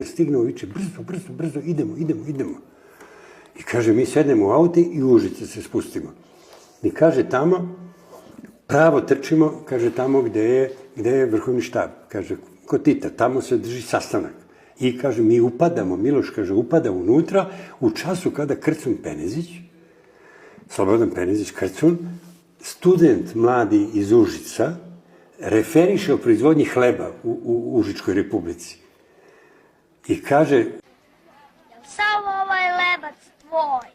Stignu viče, brzo, idemo. I kaže, mi sednemo u auto i u Užice se spustimo. I kaže, tamo, pravo trčimo, kaže, tamo gde je vrhovni štab. Kaže, kod Tita, tamo se drži sastanak. I kaže, mi upadamo, Miloš kaže, upada unutra u času kada Krcun Penezić, Slobodan Penezić Krcun, student mladi iz Užica, referiše o proizvodnji hleba u Užičkoj republici. I kaže... Samo ovaj lebac tvoj.